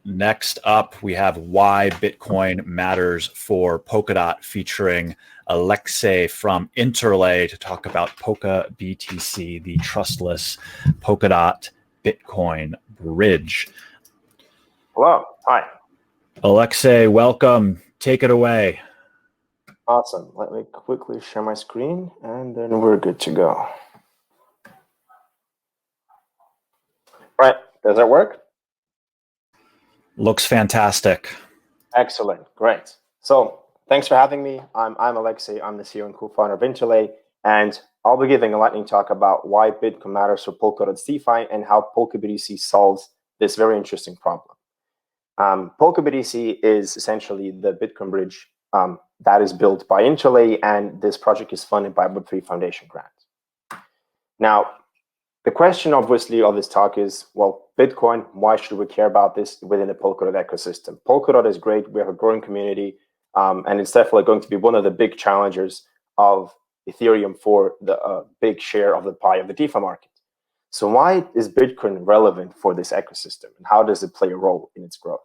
Next up, we have Why Bitcoin Matters for Polkadot featuring Alexei from Interlay to talk about PolkaBTC, the trustless Polkadot Bitcoin bridge. Hello. Hi. Alexei, welcome. Take it away. Awesome. Let me quickly share my screen and then we're good to go. Right. Does that work? Looks fantastic. Excellent. Great. So thanks for having me. I'm Alexei. I'm the CEO and co-founder of Interlay, and I'll be giving a lightning talk about why Bitcoin matters for Polkadot DeFi and how PolkaBTC solves this very interesting problem. PolkaBTC is essentially the Bitcoin bridge that is built by Interlay, and this project is funded by Web3 Foundation grant. Now, the question, obviously, of this talk is, well, Bitcoin, why should we care about this within the Polkadot ecosystem? Polkadot is great. We have a growing community, and it's definitely going to be one of the big challengers of Ethereum for the big share of the pie of the DeFi market. So why is Bitcoin relevant for this ecosystem, and how does it play a role in its growth?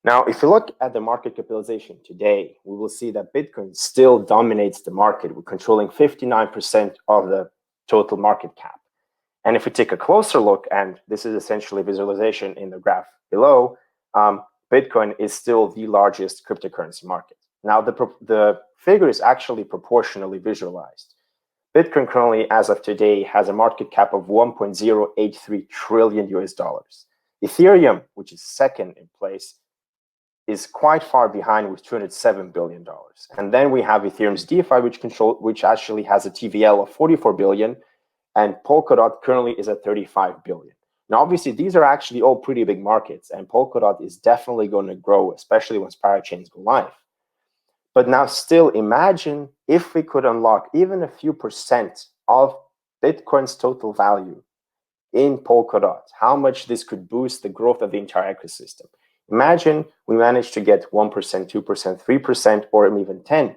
Now, if you look at the market capitalization today, we will see that Bitcoin still dominates the market. We're controlling 59% of the total market cap. And if we take a closer look, and this is essentially visualization in the graph below, Bitcoin is still the largest cryptocurrency market. Now, the figure is actually proportionally visualized. Bitcoin currently, as of today, has a market cap of 1.083 trillion US dollars. Ethereum, which is second in place, is quite far behind with $207 billion. And then we have Ethereum's DeFi, which actually has a TVL of 44 billion, and Polkadot currently is at 35 billion. Now, obviously, these are actually all pretty big markets, and Polkadot is definitely going to grow, especially once parachains go live. But now still, imagine if we could unlock even a few percent of Bitcoin's total value in Polkadot, how much this could boost the growth of the entire ecosystem. Imagine we managed to get 1%, 2%, 3%, or even 10%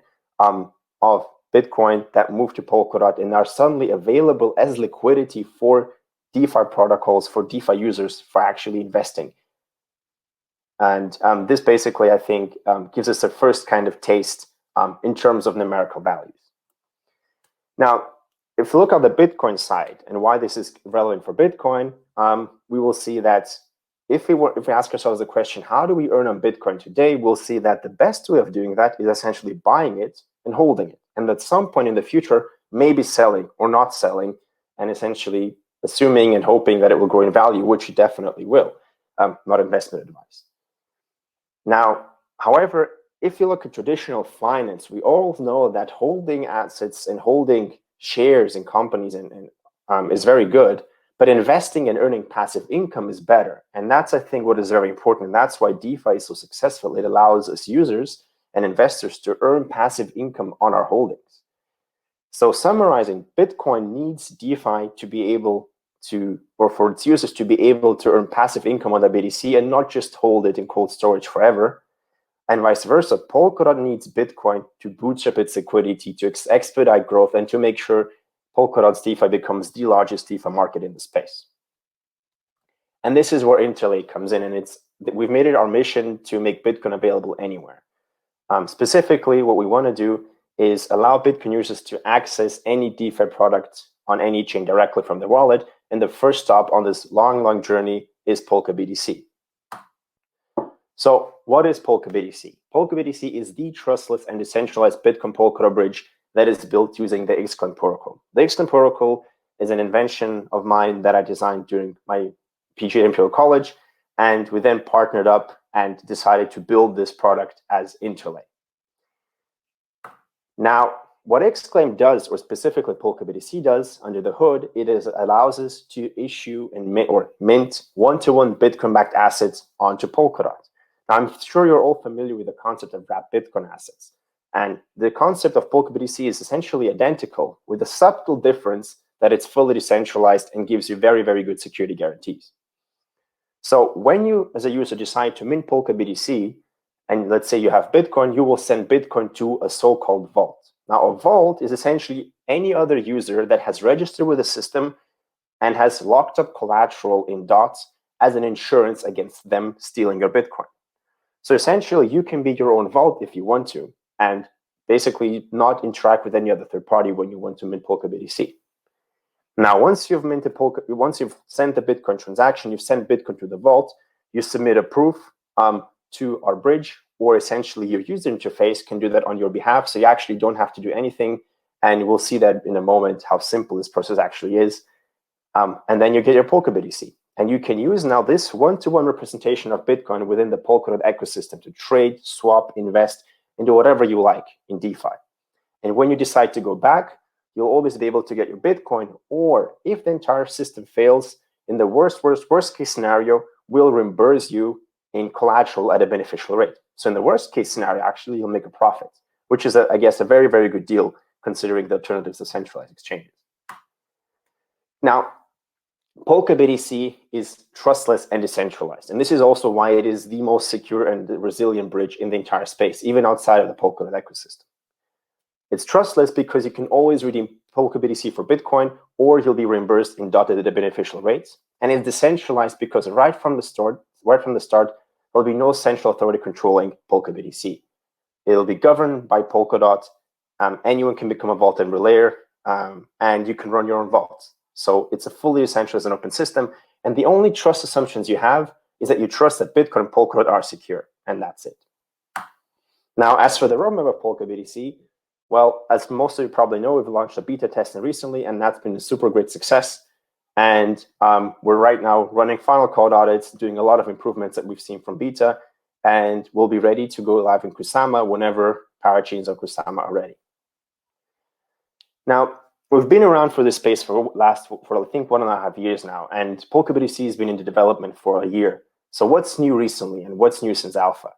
of Bitcoin that moved to Polkadot and are suddenly available as liquidity for DeFi protocols, for DeFi users, for actually investing. And this basically, I think, gives us a first kind of taste in terms of numerical values. Now, if you look at the Bitcoin side and why this is relevant for Bitcoin, we will see that if we ask ourselves the question, how do we earn on Bitcoin today, we'll see that the best way of doing that is essentially buying it and holding it. And at some point in the future, maybe selling or not selling, and essentially assuming and hoping that it will grow in value, which it definitely will, not investment advice. Now, however, if you look at traditional finance, we all know that holding assets and holding shares in companies is very good. But investing and earning passive income is better. And that's, I think, what is very important. And that's why DeFi is so successful. It allows us users and investors to earn passive income on our holdings. So summarizing, Bitcoin needs DeFi to be able to, or for its users to be able to earn passive income on the BTC and not just hold it in cold storage forever. And vice versa, Polkadot needs Bitcoin to bootstrap its liquidity, to expedite growth, and to make sure Polkadot's DeFi becomes the largest DeFi market in the space. And this is where Interlay comes in, and we've made it our mission to make Bitcoin available anywhere. Specifically, what we want to do is allow Bitcoin users to access any DeFi product on any chain directly from their wallet, and the first stop on this long journey is PolkaBTC. So what is PolkaBTC? PolkaBTC is the trustless and decentralized Bitcoin Polkadot bridge that is built using the Xcoin protocol. The Xcoin protocol is an invention of mine that I designed during my PhD at Imperial College, and we then partnered up and decided to build this product as Interlay. Now, what Xclaim does, or specifically PolkaBTC does under the hood, allows us to issue and mint one-to-one Bitcoin-backed assets onto Polkadot. Now, I'm sure you're all familiar with the concept of wrapped Bitcoin assets. And the concept of PolkaBTC is essentially identical, with a subtle difference that it's fully decentralized and gives you very, very good security guarantees. So when you, as a user, decide to mint PolkaBTC, and let's say you have Bitcoin, you will send Bitcoin to a so-called vault. Now, a vault is essentially any other user that has registered with the system and has locked up collateral in dots as an insurance against them stealing your Bitcoin. So essentially, you can be your own vault if you want to, and basically not interact with any other third party when you want to mint PolkaBTC. Now, once you've sent the Bitcoin transaction, you've sent Bitcoin to the vault, you submit a proof to our bridge, or essentially your user interface can do that on your behalf. So you actually don't have to do anything. And we'll see that in a moment how simple this process actually is. And then you get your PolkaBTC. And you can use now this one-to-one representation of Bitcoin within the Polkadot ecosystem to trade, swap, invest, and do whatever you like in DeFi. And when you decide to go back, you'll always be able to get your Bitcoin, or if the entire system fails, in the worst case scenario, we'll reimburse you in collateral at a beneficial rate. So in the worst case scenario, actually, you'll make a profit, which is, I guess, a very, very good deal considering the alternatives to centralized exchanges. Now, PolkaBTC is trustless and decentralized. And this is also why it is the most secure and resilient bridge in the entire space, even outside of the Polkadot ecosystem. It's trustless because you can always redeem PolkaBTC for Bitcoin, or you'll be reimbursed in dotted at a beneficial rates. And it's decentralized because right from the start, there'll be no central authority controlling PolkaBTC. It'll be governed by Polkadot. Anyone can become a vault and relayer, and you can run your own vaults. So it's a fully decentralized and open system. And the only trust assumptions you have is that you trust that Bitcoin and Polkadot are secure, and that's it. Now, as for the roadmap of PolkaBTC, well, as most of you probably know, we've launched a beta testing recently, and that's been a super great success. And we're right now running final code audits, doing a lot of improvements that we've seen from beta, and we'll be ready to go live in Kusama whenever parachains on Kusama are ready. Now, we've been around for this space for I think 1.5 years now, and PolkaBTC has been into development for a year. So what's new recently, and what's new since alpha?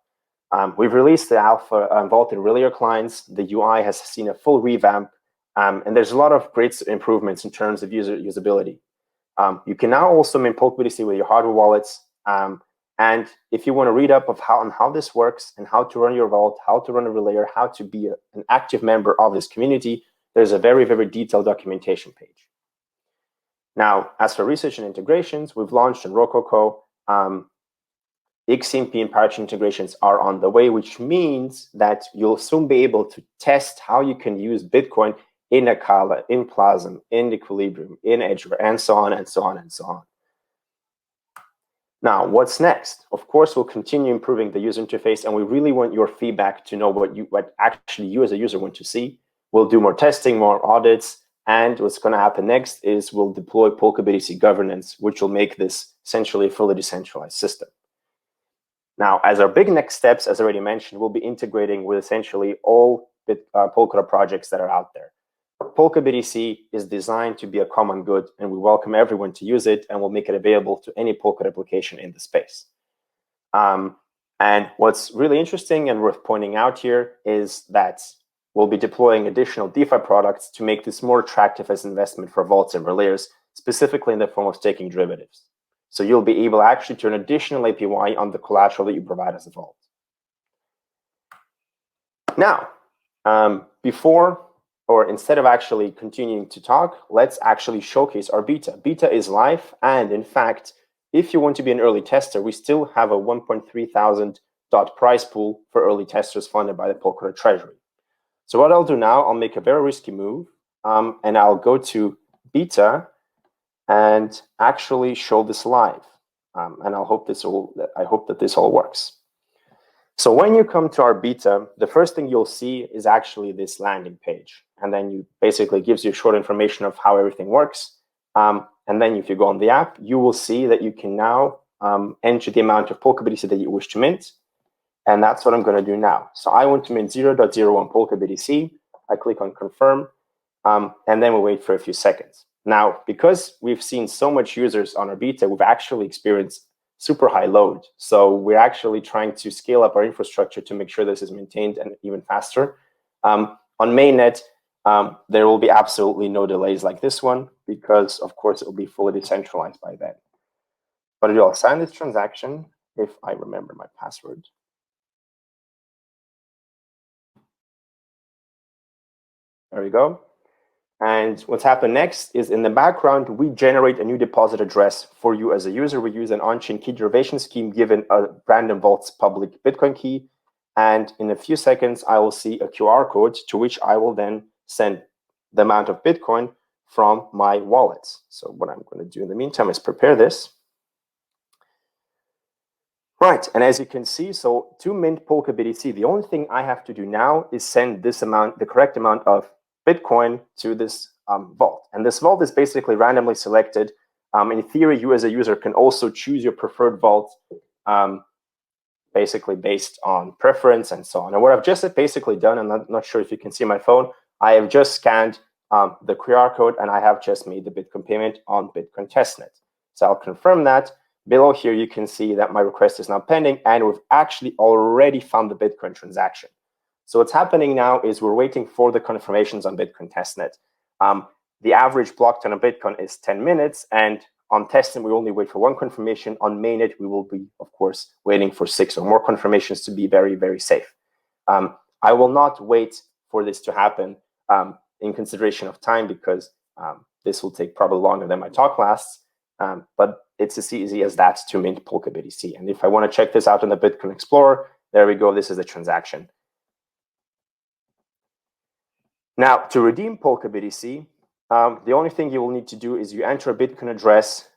We've released the alpha vault and relayer clients. The UI has seen a full revamp, and there's a lot of great improvements in terms of usability. You can now also mint PolkaBTC with your hardware wallets. And if you want to read up on how this works and how to run your vault, how to run a relayer, how to be an active member of this community, there's a very, very detailed documentation page. Now, as for research and integrations, we've launched in Rococo. XCMP and parachain integrations are on the way, which means that you'll soon be able to test how you can use Bitcoin in Akala, in Plasm, in Equilibrium, in Edgeware, and so on and so on and so on. Now, what's next? Of course, we'll continue improving the user interface, and we really want your feedback to know what actually you as a user want to see. We'll do more testing, more audits, and what's going to happen next is we'll deploy PolkaBTC governance, which will make this essentially a fully decentralized system. Now, as our big next steps, as I already mentioned, we'll be integrating with essentially all Polkadot projects that are out there. PolkaBTC is designed to be a common good, and we welcome everyone to use it, and we'll make it available to any Polkadot application in the space. And what's really interesting and worth pointing out here is that we'll be deploying additional DeFi products to make this more attractive as investment for vaults and relayers, specifically in the form of staking derivatives. So you'll be able actually to earn additional APY on the collateral that you provide as a vault. Now, instead of actually continuing to talk, let's actually showcase our beta. Beta is live, and in fact, if you want to be an early tester, we still have a 1.3 thousand prize pool for early testers funded by the Polkadot Treasury. So what I'll do now, I'll make a very risky move, and I'll go to beta and actually show this live. And I hope that this all works. So when you come to our beta, the first thing you'll see is actually this landing page. And then you basically gives you short information of how everything works. And then if you go on the app, you will see that you can now enter the amount of PolkaBTC that you wish to mint. And that's what I'm going to do now. So I want to mint 0.01 PolkaBTC. I click on confirm, and then we wait for a few seconds. Now, because we've seen so much users on our beta, we've actually experienced super high load. So we're actually trying to scale up our infrastructure to make sure this is maintained and even faster. On mainnet, there will be absolutely no delays like this one because, of course, it will be fully decentralized by then. But I'll sign this transaction if I remember my password. There we go. And what's happened next is in the background, we generate a new deposit address for you as a user. We use an on-chain key derivation scheme given a random vault's public Bitcoin key. And in a few seconds, I will see a QR code to which I will then send the amount of Bitcoin from my wallet. So what I'm going to do in the meantime is prepare this. Right, and as you can see, so to mint PolkaBTC, the only thing I have to do now is send this amount, the correct amount of Bitcoin to this vault. And this vault is basically randomly selected. In theory, you as a user can also choose your preferred vault, basically based on preference and so on. And what I've just basically done, and I'm not sure if you can see my phone, I have just scanned the QR code and I have just made the Bitcoin payment on Bitcoin testnet. So I'll confirm that. Below here, you can see that my request is now pending and we've actually already found the Bitcoin transaction. So what's happening now is we're waiting for the confirmations on Bitcoin testnet. The average block time on Bitcoin is 10 minutes, and on testnet, we only wait for one confirmation. On mainnet, we will be, of course, waiting for 6 or more confirmations to be very, very safe. I will not wait for this to happen in consideration of time because this will take probably longer than my talk lasts, but it's as easy as that to mint PolkaBTC. And if I want to check this out in the Bitcoin Explorer, there we go. This is the transaction. Now, to redeem PolkaBTC, the only thing you will need to do is you enter a Bitcoin address,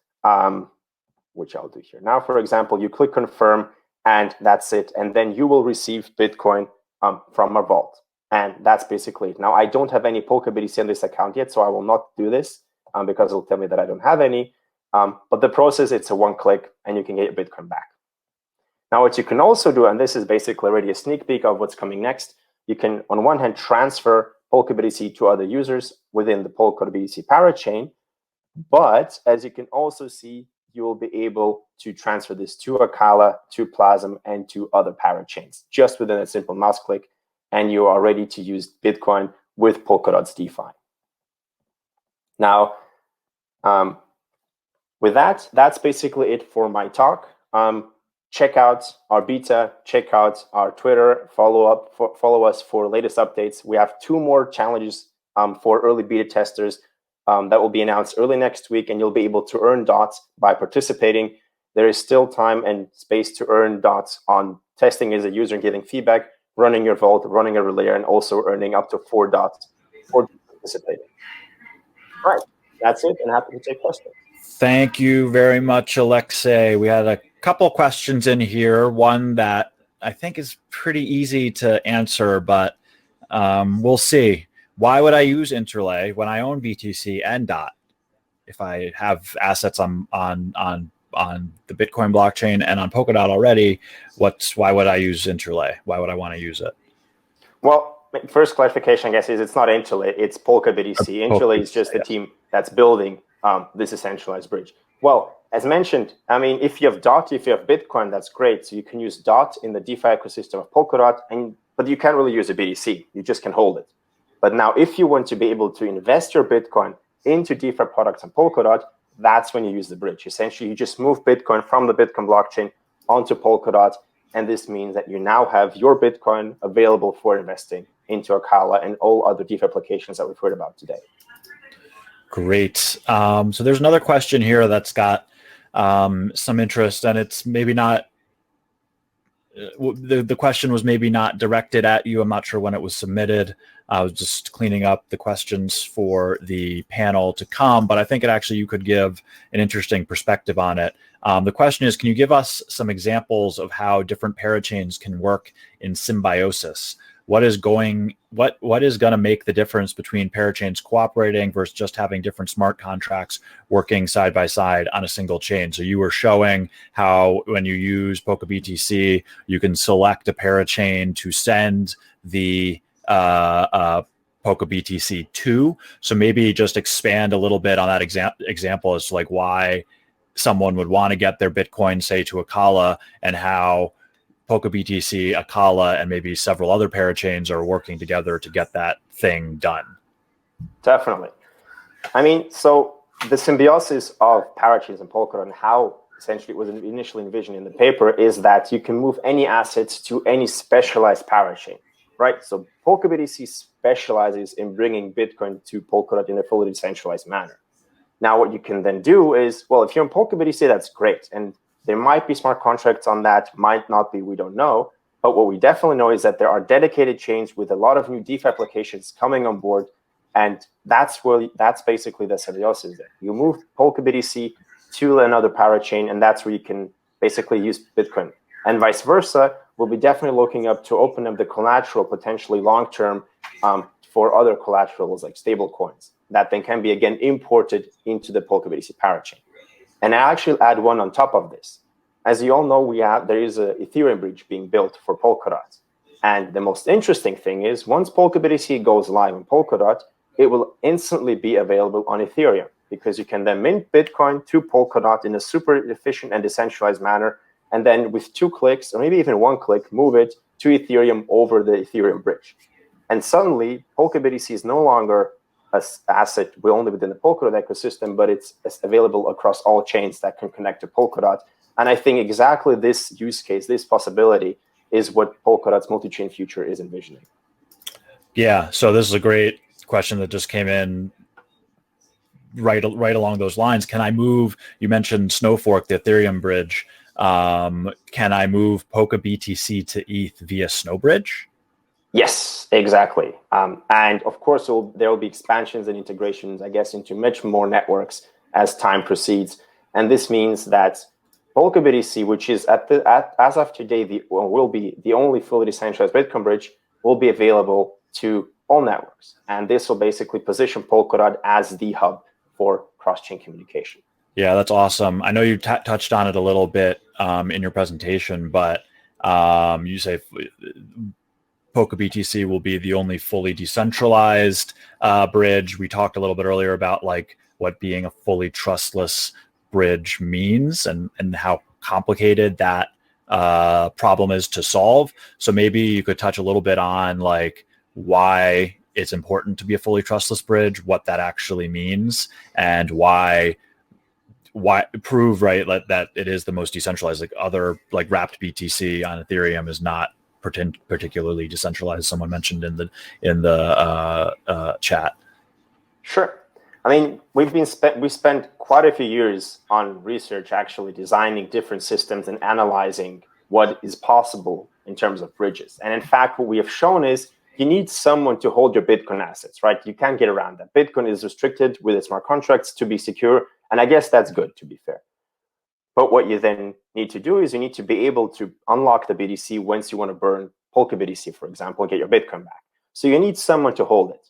which I'll do here. Now, for example, you click confirm, and that's it. And then you will receive Bitcoin from our vault. And that's basically it. Now, I don't have any PolkaBTC on this account yet, so I will not do this because it'll tell me that I don't have any. But the process, it's a one click, and you can get your Bitcoin back. Now, what you can also do, and this is basically already a sneak peek of what's coming next, you can, on one hand, transfer PolkaBTC to other users within the PolkaBTC parachain. But as you can also see, you will be able to transfer this to Akala, to Plasm, and to other parachains just within a simple mouse click, and you are ready to use Bitcoin with Polkadot DeFi. Now, with that, that's basically it for my talk. Check out our beta, check out our Twitter, follow us for latest updates. We have 2 more challenges for early beta testers that will be announced early next week, and you'll be able to earn dots by participating. There is still time and space to earn dots on testing as a user and giving feedback, running your vault, running a relay, and also earning up to 4 dots for participating. All right, that's it, and happy to take questions. Thank you very much, Alexei. We had a couple questions in here. One that I think is pretty easy to answer, but we'll see. Why would I use Interlay when I own BTC and DOT? If I have assets on the Bitcoin blockchain and on Polkadot already, why would I use Interlay? Why would I want to use it? Well, first clarification, I guess, is it's not Interlay, it's PolkaBTC. Interlay is just the team that's building this decentralized bridge. Well, as mentioned, I mean, if you have DOT, if you have Bitcoin, that's great. So you can use DOT in the DeFi ecosystem of Polkadot, but you can't really use a BTC. You just can hold it. But now, if you want to be able to invest your Bitcoin into DeFi products on Polkadot, that's when you use the bridge. Essentially, you just move Bitcoin from the Bitcoin blockchain onto Polkadot, and this means that you now have your Bitcoin available for investing into Akala and all other DeFi applications that we've heard about today. Great. So there's another question here that's got some interest, and it's maybe not, the question was maybe not directed at you. I'm not sure when it was submitted. I was just cleaning up the questions for the panel to come, but I think you could give an interesting perspective on it. The question is, can you give us some examples of how different parachains can work in symbiosis? What is going to make the difference between parachains cooperating versus just having different smart contracts working side by side on a single chain? So you were showing how when you use PolkaBTC, you can select a parachain to send the PolkaBTC to. So maybe just expand a little bit on that example as to like why someone would want to get their Bitcoin, say, to Akala, and how PolkaBTC, Akala, and maybe several other parachains are working together to get that thing done. Definitely. I mean, so the symbiosis of parachains and Polkadot and how essentially it was initially envisioned in the paper is that you can move any assets to any specialized parachain, right? So PolkaBTC specializes in bringing Bitcoin to Polkadot in a fully decentralized manner. Now, what you can then do is, well, if you're in PolkaBTC, that's great. And there might be smart contracts on that, might not be, we don't know. But what we definitely know is that there are dedicated chains with a lot of new DeFi applications coming on board. And that's basically the symbiosis there. You move PolkaBTC to another parachain, and that's where you can basically use Bitcoin. And vice versa, we'll be definitely looking up to open up the collateral potentially long-term for other collaterals like stable coins that then can be again imported into the PolkaBTC parachain. And I actually add one on top of this. As you all know, there is an Ethereum bridge being built for Polkadot. And the most interesting thing is once PolkaBTC goes live on Polkadot, it will instantly be available on Ethereum because you can then mint Bitcoin to Polkadot in a super efficient and decentralized manner. And then with 2 clicks, or maybe even 1 click, move it to Ethereum over the Ethereum bridge. And suddenly, PolkaBTC is no longer an asset only within the Polkadot ecosystem, but it's available across all chains that can connect to Polkadot. And I think exactly this use case, this possibility, is what Polkadot's multi-chain future is envisioning. Yeah, so this is a great question that just came in right along those lines. Can I move, you mentioned Snowfork, the Ethereum bridge. Can I move PolkaBTC to ETH via Snowbridge? Yes, exactly. And of course, there will be expansions and integrations, I guess, into much more networks as time proceeds. And this means that PolkaBTC, which is as of today, will be the only fully decentralized Bitcoin bridge, will be available to all networks. And this will basically position Polkadot as the hub for cross-chain communication. Yeah, that's awesome. I know you touched on it a little bit in your presentation, but you say PolkaBTC will be the only fully decentralized bridge. We talked a little bit earlier about like what being a fully trustless bridge means and how complicated that problem is to solve. So maybe you could touch a little bit on like why it's important to be a fully trustless bridge, what that actually means, and why prove that it is the most decentralized. Like other like wrapped BTC on Ethereum is not particularly decentralized. Someone mentioned in the chat. Sure. I mean, we spent quite a few years on research, actually designing different systems and analyzing what is possible in terms of bridges. And in fact, what we have shown is you need someone to hold your Bitcoin assets, right? You can't get around that. Bitcoin is restricted with its smart contracts to be secure. And I guess that's good, to be fair. But what you then need to do is you need to be able to unlock the BTC once you want to burn PolkaBTC, for example, and get your Bitcoin back. So you need someone to hold it.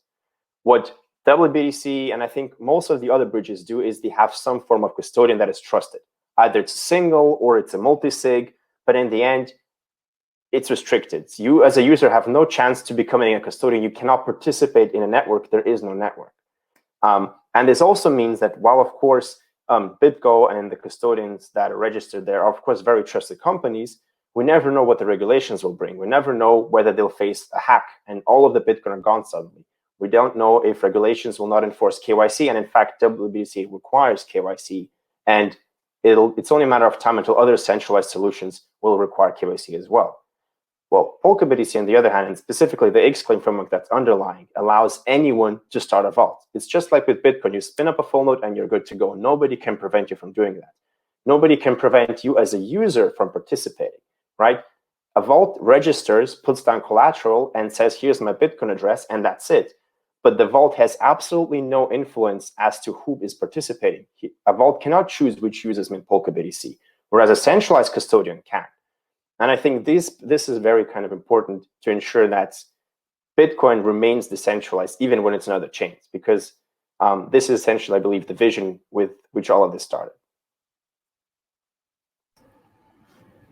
What WBTC and I think most of the other bridges do is they have some form of custodian that is trusted. Either it's a single or it's a multi-sig, but in the end, it's restricted. You as a user have no chance to becoming a custodian. You cannot participate in a network. There is no network. And this also means that while, of course, BitGo and the custodians that are registered there are, of course, very trusted companies, we never know what the regulations will bring. We never know whether they'll face a hack and all of the Bitcoin are gone suddenly. We don't know if regulations will not enforce KYC. And in fact, WBTC requires KYC. And it's only a matter of time until other centralized solutions will require KYC as well. Well, PolkaBTC, on the other hand, and specifically the Xclaim framework that's underlying, allows anyone to start a vault. It's just like with Bitcoin. You spin up a full node and you're good to go. Nobody can prevent you from doing that. Nobody can prevent you as a user from participating, right? A vault registers, puts down collateral, and says, here's my Bitcoin address, and that's it. But the vault has absolutely no influence as to who is participating. A vault cannot choose which users mint PolkaBTC, whereas a centralized custodian can. And I think this is very kind of important to ensure that Bitcoin remains decentralized even when it's in other chains, because this is essentially, I believe, the vision with which all of this started.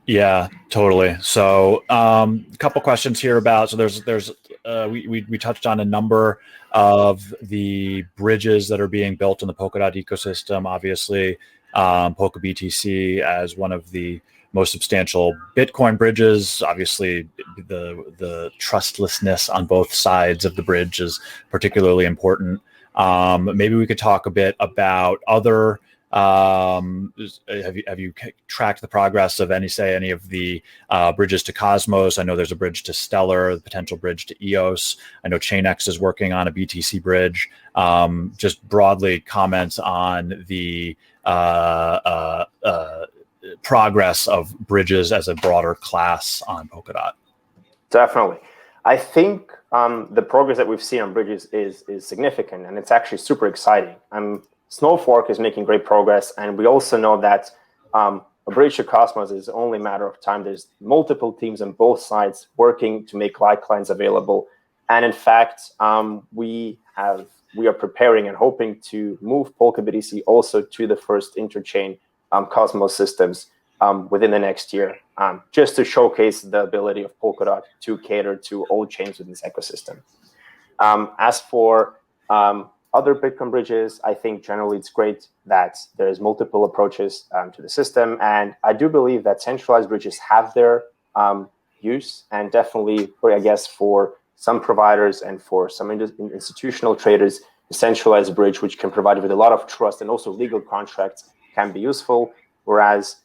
Yeah, totally. So a couple questions here about, so we touched on a number of the bridges that are being built in the Polkadot ecosystem. Obviously, PolkaBTC as one of the most substantial Bitcoin bridges. Obviously, the trustlessness on both sides of the bridge is particularly important. Maybe we could talk a bit about other Have you tracked the progress of any of the bridges to Cosmos? I know there's a bridge to Stellar, the potential bridge to EOS. I know Chainx is working on a BTC bridge. Just broadly comments on the progress of bridges as a broader class on Polkadot. Definitely. I think the progress that we've seen on bridges is significant, and it's actually super exciting. Snowfork is making great progress, and we also know that a bridge to Cosmos is only a matter of time. There's multiple teams on both sides working to make light clients available, and in fact, we are preparing and hoping to move PolkaBTC also to the first interchain Cosmos systems within the next year, just to showcase the ability of Polkadot to cater to all chains within this ecosystem. As for other Bitcoin bridges, I think generally it's great that there's multiple approaches to the system. And I do believe that centralized bridges have their use, and definitely, I guess, for some providers and for some institutional traders, a centralized bridge, which can provide with a lot of trust and also legal contracts, can be useful. Whereas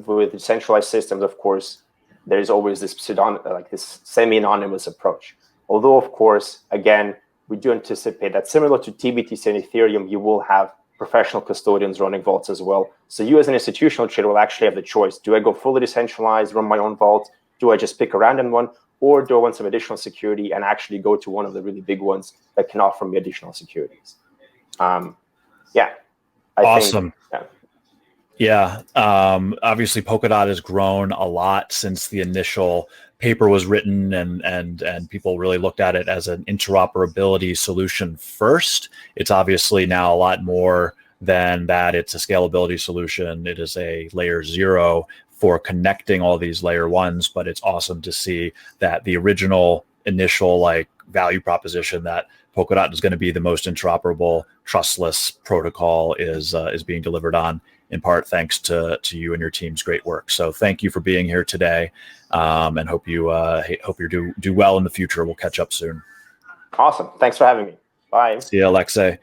with centralized systems, of course, there's always this this semi-anonymous approach. Although, of course, again, we do anticipate that similar to TBTC and Ethereum, you will have professional custodians running vaults as well. So you as an institutional trader will actually have the choice. Do I go fully decentralized, run my own vault? Do I just pick a random one? Or do I want some additional security and actually go to one of the really big ones that can offer me additional securities? Awesome. Obviously, Polkadot has grown a lot since the initial paper was written, and people really looked at it as an interoperability solution first. It's obviously now a lot more than that. It's a scalability solution. It is a layer 0 for connecting all these layer 1s, but it's awesome to see that the original initial value proposition that Polkadot is going to be the most interoperable, trustless protocol is being delivered on, in part thanks to you and your team's great work. So thank you for being here today, and hope you do well in the future. We'll catch up soon. Awesome. Thanks for having me. Bye. See you, Alexei.